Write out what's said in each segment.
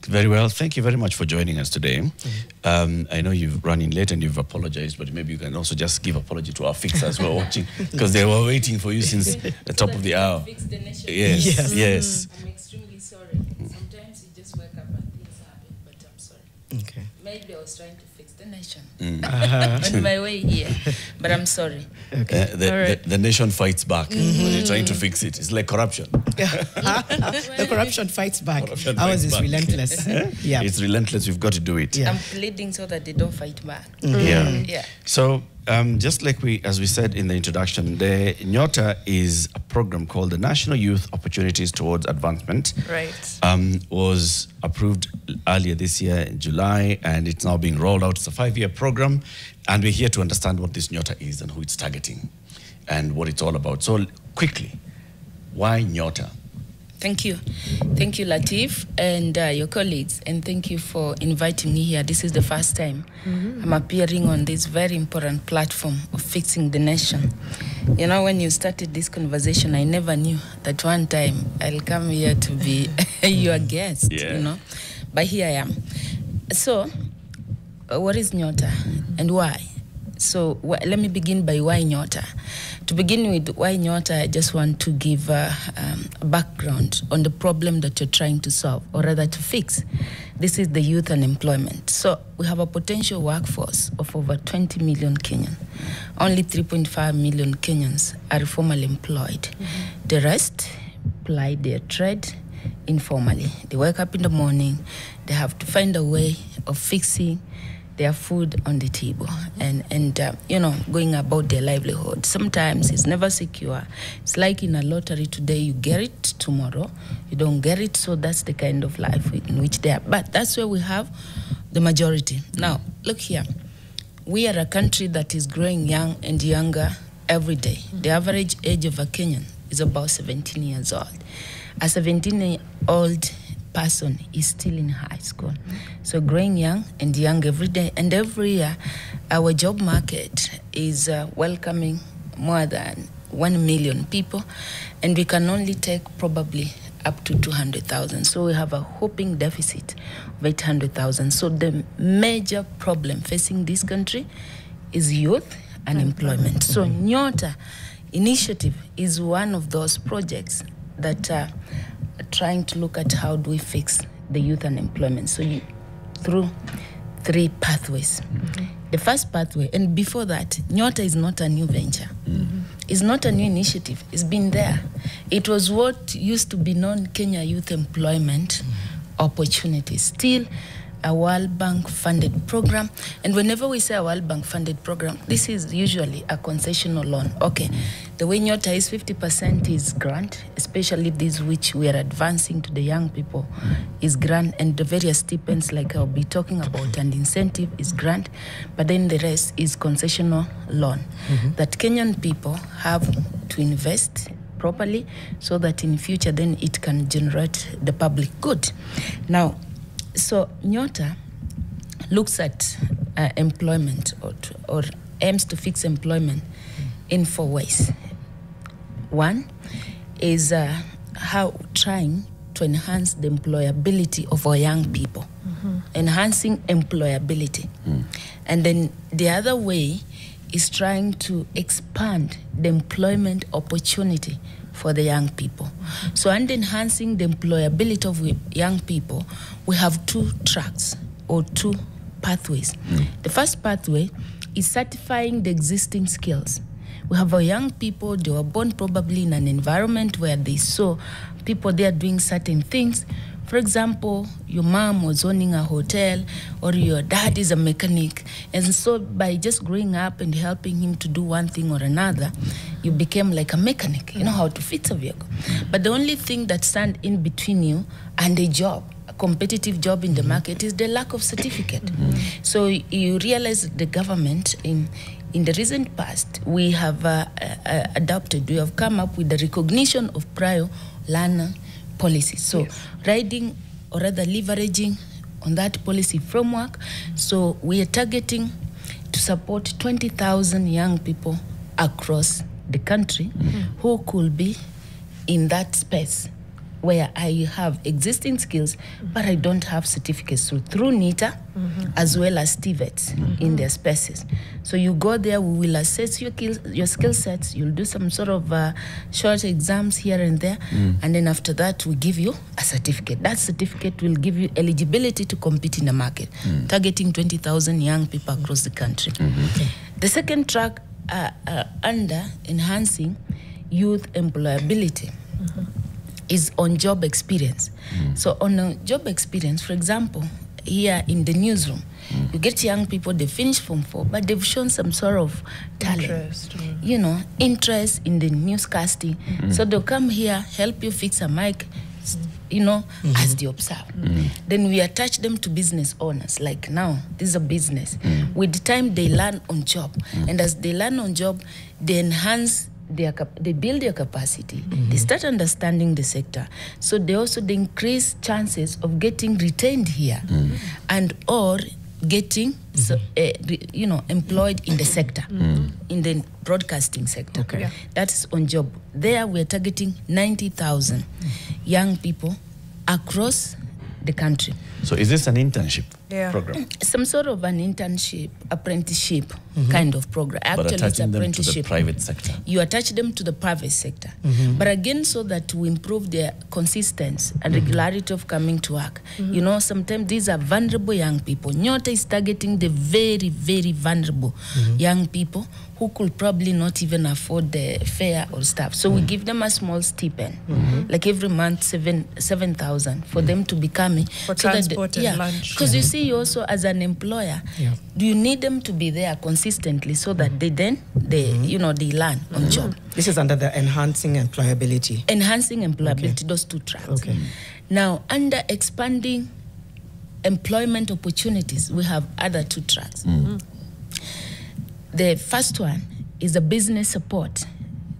Very well. Thank you very much for joining us today. I know you've run in late and you've apologized, but maybe you can also just give apology to our fixers who are watching, because they were waiting for you since the top of the hour. Fix the nation. Yes. I'm extremely sorry. Sometimes you just wake up and things happen, but I'm sorry. Okay. Maybe I was trying to fix the nation on my way here, but I'm sorry. Okay. The nation fights back when you're trying to fix it. It's like corruption. The corruption fights back. Corruption Ours fights is back. relentless. Yeah. It's relentless. We've got to do it. Yeah. I'm pleading so that they don't fight back. Yeah. So just like as we said in the introduction, the NYOTA is a program called the National Youth Opportunities Towards Advancement. Right. Was approved earlier this year in July, and it's now being rolled out. It's a 5-year program, and we're here to understand what this NYOTA is and who it's targeting and what it's all about. So quickly, why NYOTA? Thank you. Thank you, Latif, and your colleagues, and thank you for inviting me here. This is the first time I'm appearing on this very important platform of fixing the nation. You know, when you started this conversation, I never knew that one time I'll come here to be your guest, you know, but here I am. So, what is NYOTA and why? So let me begin by why NYOTA. To begin with, why NYOTA, I just want to give a background on the problem that you're trying to solve, or rather to fix. This is the youth unemployment. So we have a potential workforce of over 20 million Kenyans. Only 3.5 million Kenyans are formally employed. The rest ply their trade informally. They wake up in the morning, they have to find a way of fixing their food on the table and you know, going about their livelihood. Sometimes it's never secure. It's like in a lottery: today you get it, tomorrow you don't get it. So that's the kind of life in which they are. But that's where we have the majority. Now, look here. We are a country that is growing young and younger every day. The average age of a Kenyan is about 17 years old. A 17-year-old person is still in high school. So growing young and young every day, and every year our job market is welcoming more than 1 million people, and we can only take probably up to 200,000. So we have a hoping deficit of 800,000. So the major problem facing this country is youth unemployment. So NYOTA initiative is one of those projects that are trying to look at how do we fix the youth unemployment. So through 3 pathways. The first pathway, and before that, NYOTA is not a new venture. It's not a new initiative. It's been there. It was what used to be known Kenya Youth Employment Opportunities. Still a World Bank funded program. And whenever we say a World Bank funded program, this is usually a concessional loan. Okay, the way NYOTA is 50% is grant, especially these which we are advancing to the young people is grant, and the various stipends like I'll be talking about and incentive is grant, but then the rest is concessional loan that Kenyan people have to invest properly so that in future then it can generate the public good. Now, so NYOTA looks at employment or aims to fix employment in 4 ways. One is how trying to enhance the employability of our young people, enhancing employability. And then the other way is trying to expand the employment opportunity for the young people. So, and enhancing the employability of young people, we have 2 tracks or 2 pathways. The first pathway is certifying the existing skills. We have our young people, they were born probably in an environment where they saw people there doing certain things. For example, your mom was owning a hotel or your dad is a mechanic. And so by just growing up and helping him to do one thing or another, you became like a mechanic. You know how to fix a vehicle. But the only thing that stands in between you and a job, a competitive job in the market, is the lack of certificate. So you realize the government in the recent past, we have we have come up with the recognition of prior learner policy. So riding or rather leveraging on that policy framework, so we are targeting to support 20,000 young people across the country who could be in that space where I have existing skills, but I don't have certificates. So through NYOTA, as well as TVETs in their spaces. So you go there, we will assess your skill sets. You'll do some sort of short exams here and there. And then after that, we give you a certificate. That certificate will give you eligibility to compete in the market, targeting 20,000 young people across the country. The second track under enhancing youth employability is on job experience. So on a job experience, for example, here in the newsroom, you get young people, they finish Form 4, but they've shown some sort of talent, interest in the newscasting. So they'll come here, help you fix a mic, as they observe. Then we attach them to business owners. Like now, this is a business. With the time, they learn on job. And as they learn on job, they enhance they build their capacity. They start understanding the sector. So they increase chances of getting retained here and or getting employed in the sector, in the broadcasting sector. That is on job. There we're targeting 90,000 young people across the country. So is this an internship program? Some sort of an internship, apprenticeship kind of program. Actually, but attaching it's them to the private sector. You attach them to the private sector. But again, so that we improve their consistency and regularity of coming to work. Sometimes these are vulnerable young people. NYOTA is targeting the very, very vulnerable young people who could probably not even afford the fare or stuff. So we give them a small stipend, like every month, 7,000 for them to be coming. For transport and lunch. Because you see, also as an employer, do you need them to be there consistently so that they learn on job. This is under the enhancing employability. Enhancing employability, those two tracks. Now, under expanding employment opportunities, we have other two tracks. The first one is the business support.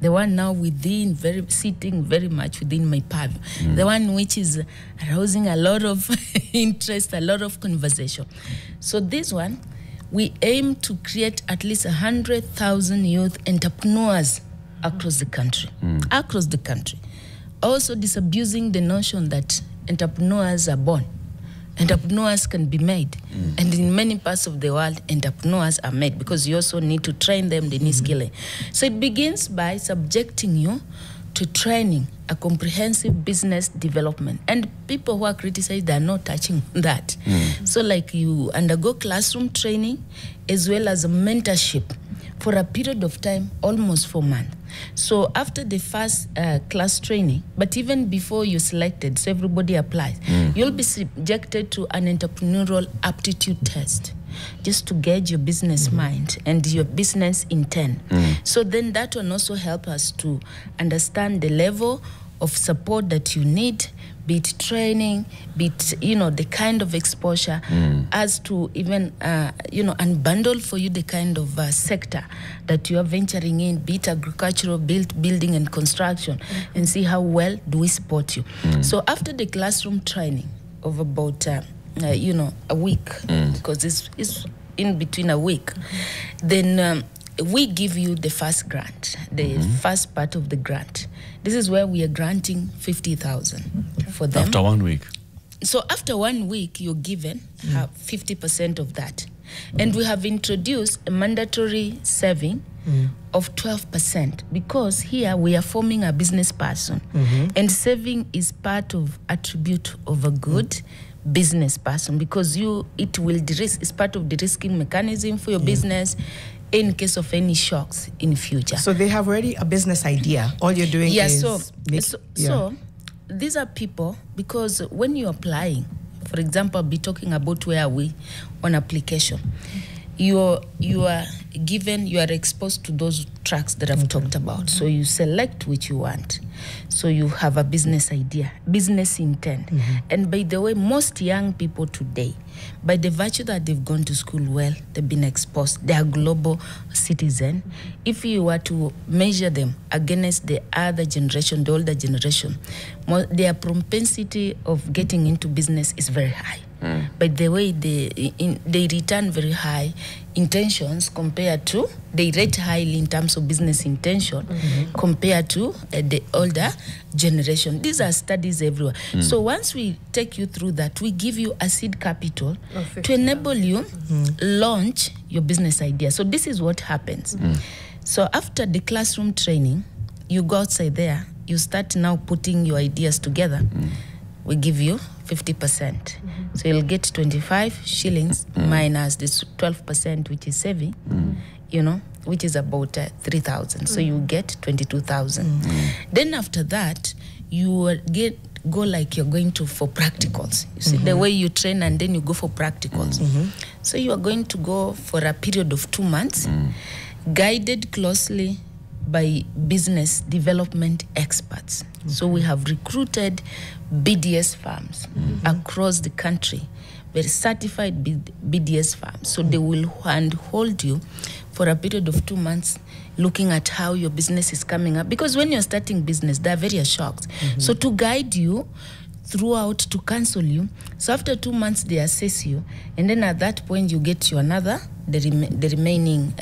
The one now sitting very much within my purview. The one which is arousing a lot of interest, a lot of conversation. So this one, we aim to create at least 100,000 youth entrepreneurs across the country. Across the country. Also disabusing the notion that entrepreneurs are born. Entrepreneurs can be made. And in many parts of the world, entrepreneurs are made because you also need to train them, they need skilling. So it begins by subjecting you to training, a comprehensive business development. And people who are criticized, they are not touching that. So like you undergo classroom training as well as a mentorship for a period of time, almost 4 months. So after the first class training, but even before you're selected, so everybody applies, you'll be subjected to an entrepreneurial aptitude test just to gauge your business mind and your business intent. So then that will also help us to understand the level of support that you need, be it training, be it, the kind of exposure, as to even, unbundle for you the kind of sector that you are venturing in, be it agricultural, building and construction, and see how well do we support you. So after the classroom training of about, a week, because it's in between a week, then we give you the first grant, the first part of the grant. This is where we are granting 50,000 for them. After 1 week? So after 1 week, you're given 50% of that. And we have introduced a mandatory saving of 12% because here we are forming a business person. And saving is part of attribute of a good business person because it will de-risk, it's part of the risking mechanism for your business in case of any shocks in future. So they have already a business idea. All you're doing is... So these are people, because when you're applying, for example, I'll be talking about where we on application. You are given, you are exposed to those tracks that I've talked about. So you select which you want. So you have a business idea, business intent. And by the way, most young people today, by the virtue that they've gone to school well, they've been exposed, they are global citizens. If you were to measure them against the other generation, the older generation, their propensity of getting into business is very high. By the way, they return very high intentions compared to, they rate highly in terms of business intention compared to the older generation. These are studies everywhere. So once we take you through that, we give you a seed capital to enable you launch your business idea. So this is what happens. So after the classroom training, you go outside there, you start now putting your ideas together. We give you 50%. So you'll get 25 shillings minus this 12%, which is saving, you know, which is about 3,000. So you get 22,000. Then after that, you will go like you're going to for practicals. You see the way you train and then you go for practicals. So you are going to go for a period of 2 months, guided closely by business development experts. So we have recruited BDS firms across the country, very certified BDS firms. So they will handhold you for a period of 2 months, looking at how your business is coming up. Because when you're starting business, they're very shocked. So to guide you throughout, to counsel you. So after 2 months, they assess you. And then at that point, you get you another, the remaining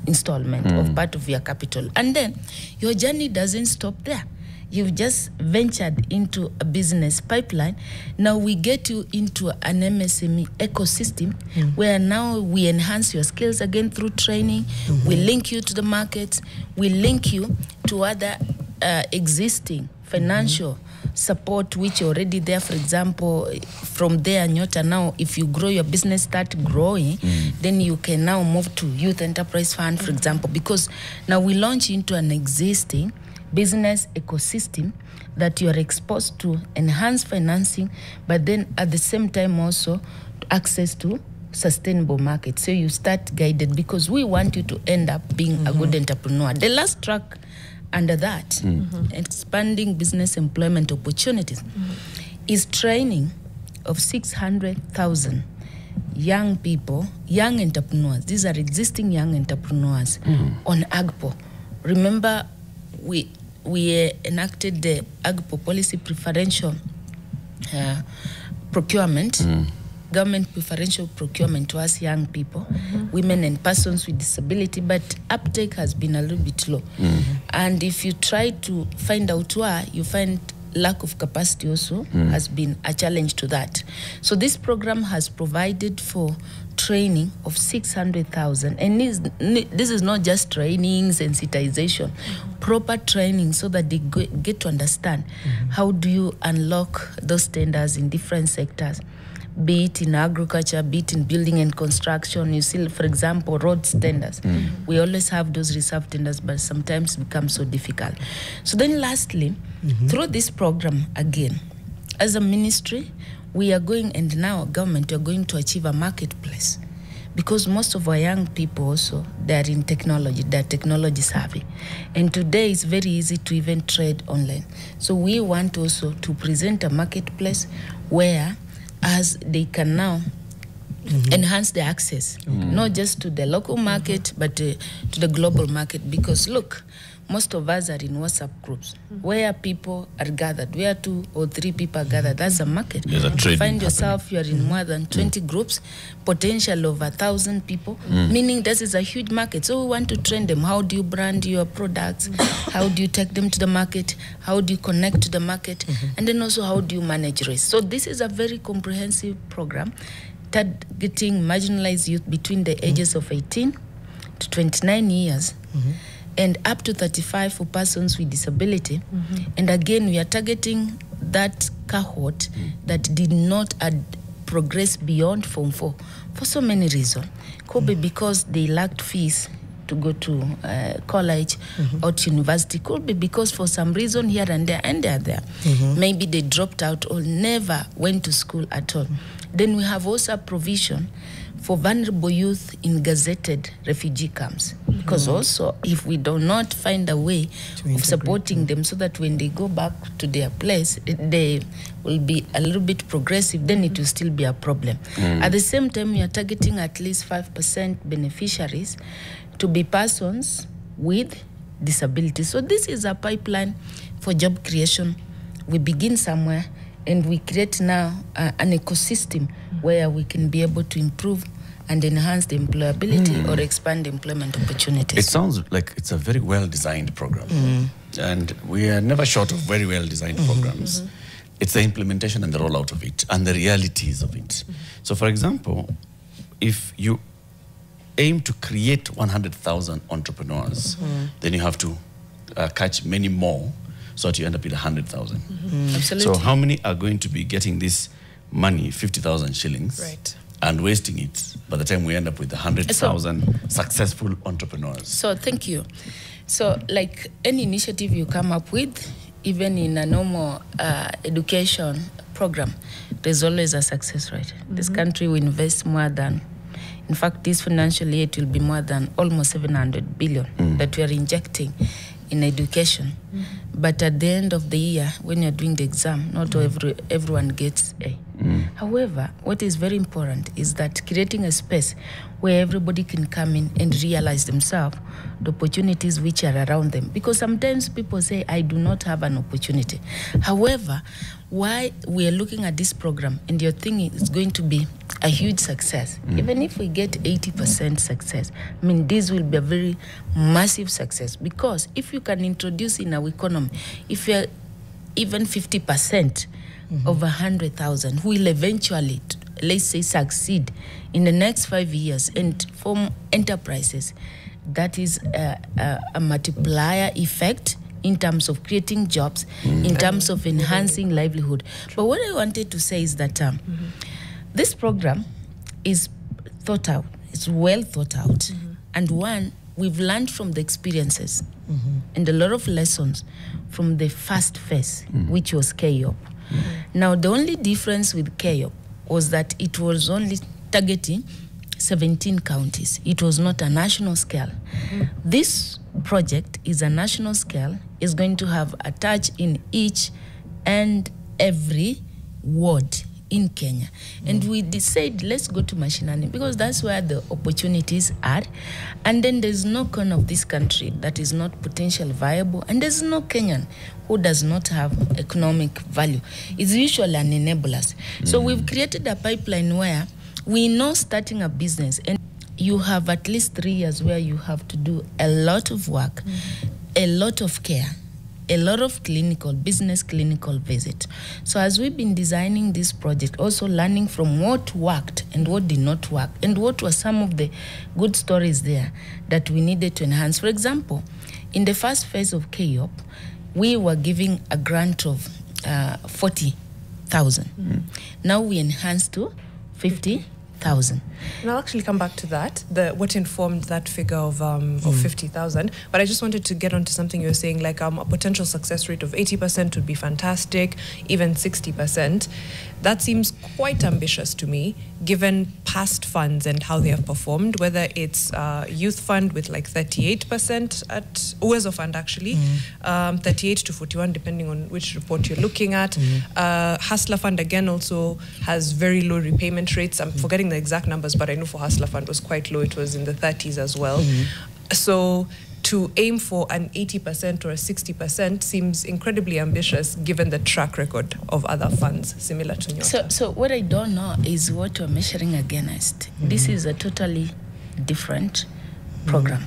installment of part of your capital. And then your journey doesn't stop there. You've just ventured into a business pipeline. Now we get you into an MSME ecosystem where now we enhance your skills again through training. We link you to the markets. We link you to other existing financial support which are already there. For example, from there, NYOTA now, if you grow your business, start growing, then you can now move to Youth Enterprise Fund, for example, because now we launch into an existing business ecosystem that you are exposed to enhance financing, but then at the same time also access to sustainable market. So you start guided because we want you to end up being a good entrepreneur. The last track under that, expanding business employment opportunities, is training of 600,000 young people, young entrepreneurs. These are existing young entrepreneurs on AGPO. Remember, we enacted the AGPO policy preferential procurement, government preferential procurement to us young people, women and persons with disability, but uptake has been a little bit low. And if you try to find out why, you find lack of capacity also has been a challenge to that. So this program has provided for training of 600,000, and this is not just training, sensitization, proper training so that they get to understand how do you unlock those tenders in different sectors, be it in agriculture, be it in building and construction. You see, for example, roads tenders. We always have those reserve tenders, but sometimes it becomes so difficult. So then lastly, through this program, again, as a ministry, we are going, and now government, we are going to achieve a marketplace. Because most of our young people also, they are in technology, they are technology savvy. And today it's very easy to even trade online. So we want also to present a marketplace where as they can now enhance the access, not just to the local market, but to the global market. Because look, most of us are in WhatsApp groups where people are gathered, where 2 or 3 people are gathered. That's a market. There's a trade. Find yourself, you are in more than 20 groups, potential of 1,000 people, meaning this is a huge market. So we want to train them. How do you brand your products? How do you take them to the market? How do you connect to the market? And then also, how do you manage risk? So this is a very comprehensive program targeting marginalized youth between the ages of 18 to 29 years. And up to 35 for persons with disability. And again, we are targeting that cohort that did not progress beyond Form 4 for so many reasons. Could be because they lacked fees to go to college or to university. Could be because for some reason here and they are there. Maybe they dropped out or never went to school at all. Then we have also a provision for vulnerable youth in gazetted refugee camps. Because also, if we do not find a way of supporting them so that when they go back to their place, they will be a little bit progressive, then it will still be a problem. At the same time, we are targeting at least 5% beneficiaries to be persons with disabilities. So this is a pipeline for job creation. We begin somewhere, and we create now an ecosystem where we can be able to improve and enhance the employability or expand employment opportunities. It sounds like it's a very well-designed program. And we are never short of very well-designed programs. It's the implementation and the rollout of it and the realities of it. So for example, if you aim to create 100,000 entrepreneurs, then you have to catch many more so that you end up with 100,000. Absolutely. So how many are going to be getting this money, 50,000 shillings, and wasting it by the time we end up with 100,000 successful entrepreneurs? So thank you. So like any initiative you come up with, even in a normal education program, there's always a success rate. This country will invest more than, in fact, this financial year it will be more than almost 700 billion that we are injecting in education. But at the end of the year, when you're doing the exam, not everyone gets A. However, what is very important is that creating a space where everybody can come in and realize themselves the opportunities which are around them. Because sometimes people say, I do not have an opportunity. However, why we are looking at this program and you're thinking it's going to be a huge success, even if we get 80% success, I mean, this will be a very massive success. Because if you can introduce in our economy, if you're even 50% of 100,000 who will eventually, let's say, succeed in the next 5 years and form enterprises, that is a multiplier effect in terms of creating jobs, in terms of enhancing livelihood. But what I wanted to say is that this program is thought out, it's well thought out, and one, we've learned from the experiences and a lot of lessons from the first phase, which was KYOP. Now, the only difference with KYOP was that it was only targeting 17 counties. It was not a national scale. This project is a national scale. It's going to have a touch in each and every ward in Kenya. And we decided, let's go to mashinani because that's where the opportunities are. And then there's no corner of this country that is not potentially viable. And there's no Kenyan who does not have economic value. It's usually an enabler. So we've created a pipeline where we know starting a business, and you have at least 3 years where you have to do a lot of work, a lot of care, a lot of clinical visit. So as we've been designing this project, also learning from what worked and what did not work, and what were some of the good stories there that we needed to enhance. For example, in the first phase of KYOP, we were giving a grant of 40,000. Now we enhanced to 50,000. And I'll actually come back to that, what informed that figure of 50,000. But I just wanted to get onto something you were saying, like a potential success rate of 80% would be fantastic, even 60%. That seems quite ambitious to me, given past funds and how they have performed, whether it's Youth Fund with like 38% at Uwezo Fund, actually, 38 to 41, depending on which report you're looking at. Hustler Fund, again, also has very low repayment rates. I'm forgetting the exact numbers, but I know for Hustler Fund was quite low. It was in the 30s as well. So to aim for an 80% or a 60% seems incredibly ambitious given the track record of other funds similar to NYOTA. So what I don't know is what we're measuring against. This is a totally different program.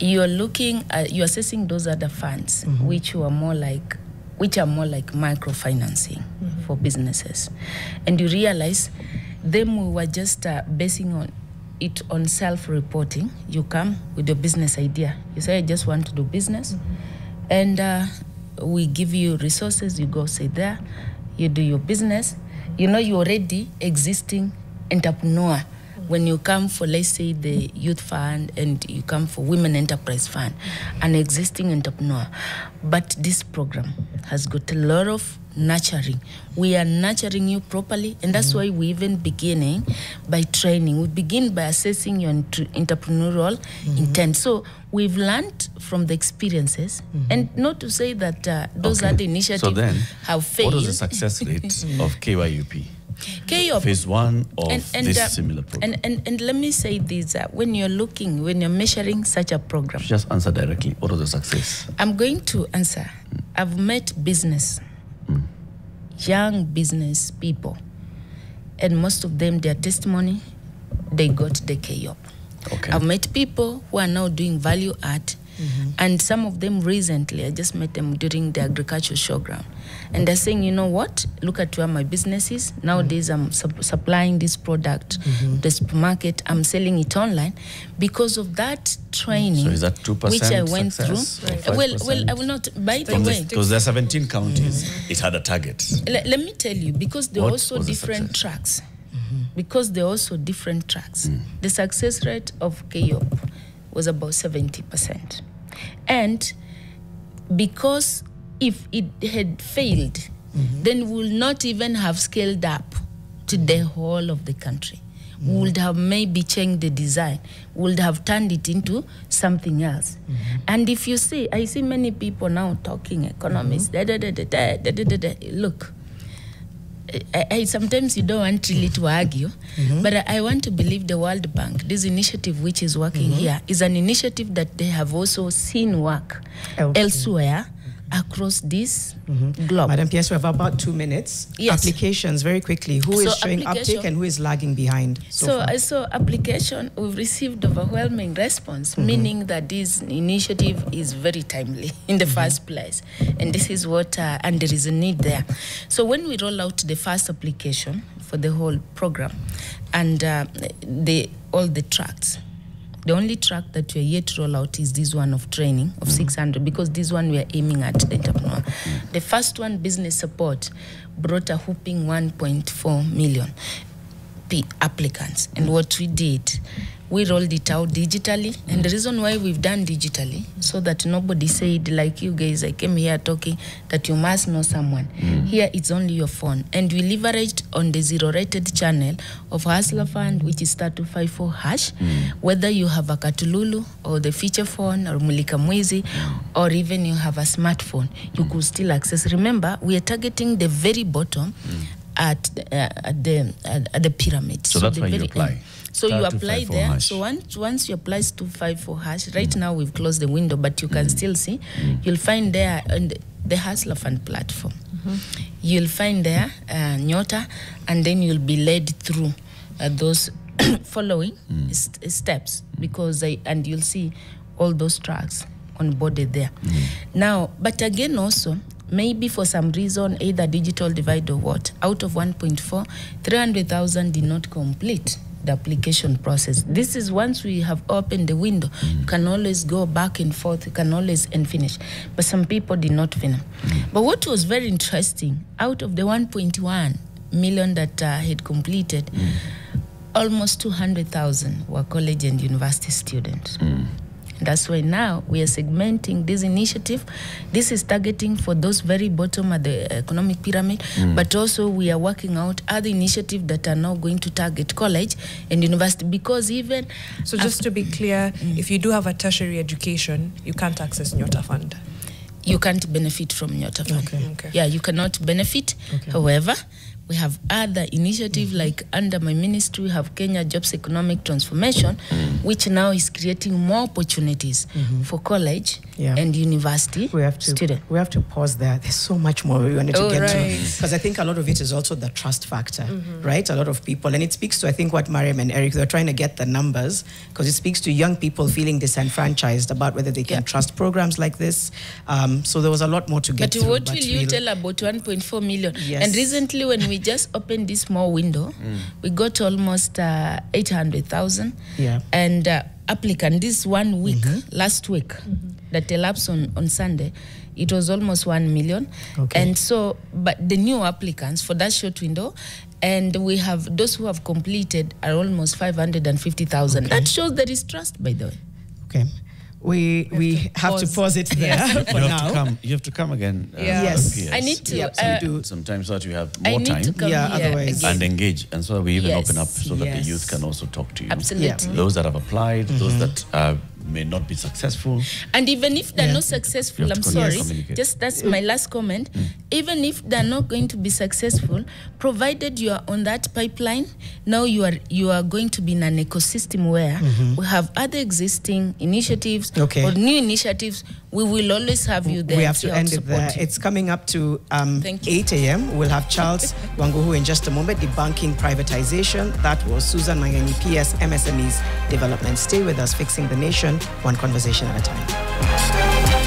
You're looking at, you're assessing those other funds which are more like microfinancing for businesses. And you realize them we were just basing on it on self-reporting. You come with your business idea. You say, I just want to do business. And we give you resources. You go sit there. You do your business. You know you're already existing entrepreneur. When you come for, let's say, the Youth Fund and you come for Women Enterprise Fund, an existing entrepreneur. But this program has got a lot of nurturing. We are nurturing you properly, and that's why we even beginning by training. We begin by assessing your entrepreneurial intent. So we've learned from the experiences, and not to say that those other initiatives have failed. What was the success rate of KYUP? KYOP, phase one of this similar program. And let me say this, when you're measuring such a program. Just answer directly. What was the success? I'm going to answer. I've met young business people, and most of them, their testimony they got the KYOP. Okay. I've met people who are now doing value add, and some of them recently, I just met them during the agricultural showground. And they're saying, you know what, look at where my business is. Nowadays, I'm supplying this product to the supermarket. I'm selling it online because of that training. So is that 2% which I went success, through? Well, I will not, by the way. Because there are 17 counties, it had a target. Let me tell you, because there are What also was the different success? tracks. Because there are also different tracks. The success rate of KYOP was about 70%. And because if it had failed, then we will not even have scaled up to the whole of the country. We would have maybe changed the design, we would have turned it into something else. And if you see, I see many people now talking, economists, look, I sometimes you don't want really to argue, but I want to believe the World Bank, this initiative which is working here, is an initiative that they have also seen work elsewhere across this globe. Madam Pierce, we have about 2 minutes. Yes. Applications, very quickly. Who is showing uptake and who is lagging behind so far? So application, we've received overwhelming response, meaning that this initiative is very timely in the first place. And this is what, and there is a need there. So when we roll out the first application for the whole program and all the tracks, the only track that we are yet to roll out is this one of training of 600, because this one we are aiming at the entrepreneur. The first one, business support, brought a whooping 1.4 million applicants. And what we did, we rolled it out digitally. And the reason why we've done digitally, so that nobody said, like you guys, I came here talking that you must know someone. Here it's only your phone. And we leveraged on the zero-rated channel of Hustler Fund, which is 3254#. Whether you have a Katululu or the feature phone or Mulika Mwizi, or even you have a smartphone, you could still access. Remember, we are targeting the very bottom at the pyramid. So that's why you apply. So you apply there. So once you apply 254#, right now we've closed the window, but you can still see. You'll find there on the Hustler Fund platform. You'll find there NYOTA, and then you'll be led through those following steps, because and you'll see all those tracks onboarded there. Now, but again also, maybe for some reason, either digital divide or what, out of 1.4, 300,000 did not complete the application process. This is once we have opened the window, you can always go back and forth, you can always finish. But some people did not finish. But what was very interesting, out of the 1.1 million that had completed, almost 200,000 were college and university students. That's why now we are segmenting this initiative. This is targeting for those very bottom of the economic pyramid, but also we are working out other initiatives that are now going to target college and university, because even... So just to be clear, if you do have a tertiary education, you can't access NYOTA Fund. You can't benefit from NYOTA Fund. Okay. Yeah, you cannot benefit. However, we have other initiatives like under my ministry, we have Kenya Jobs Economic Transformation, which now is creating more opportunities for college and university students. We have to pause there. There's so much more we wanted to get to. Because I think a lot of it is also the trust factor, right? A lot of people, and it speaks to, I think, what Mariam and Eric, they're trying to get the numbers, because it speaks to young people feeling disenfranchised about whether they can trust programs like this. So there was a lot more to get through. But what will you tell about 1.4 million? Yes. And recently when we just opened this small window, we got almost 800,000 and applicant this 1 week, last week, that elapsed on Sunday, it was almost 1 million. And so, but the new applicants for that short window, and we have those who have completed are almost 550,000. That shows there is trust, by the way. Okay. We have to pause it there for now. You have to come again. Yes. I need to. Do sometimes so that you have more time. Otherwise. And engage. And so we even open up so that the youth can also talk to you. Absolutely. Those that have applied, those that may not be successful. And even if they're not successful, I'm sorry, just that's my last comment. Even if they're not going to be successful, provided you are on that pipeline, now you are going to be in an ecosystem where we have other existing initiatives or new initiatives We will always have you there. We have to end it there. It's coming up to 8 a.m. We'll have Charles Wanguhu in just a moment, debunking privatization. That was Susan Mang'eni, PS, MSME's development. Stay with us, Fixing the Nation, one conversation at a time.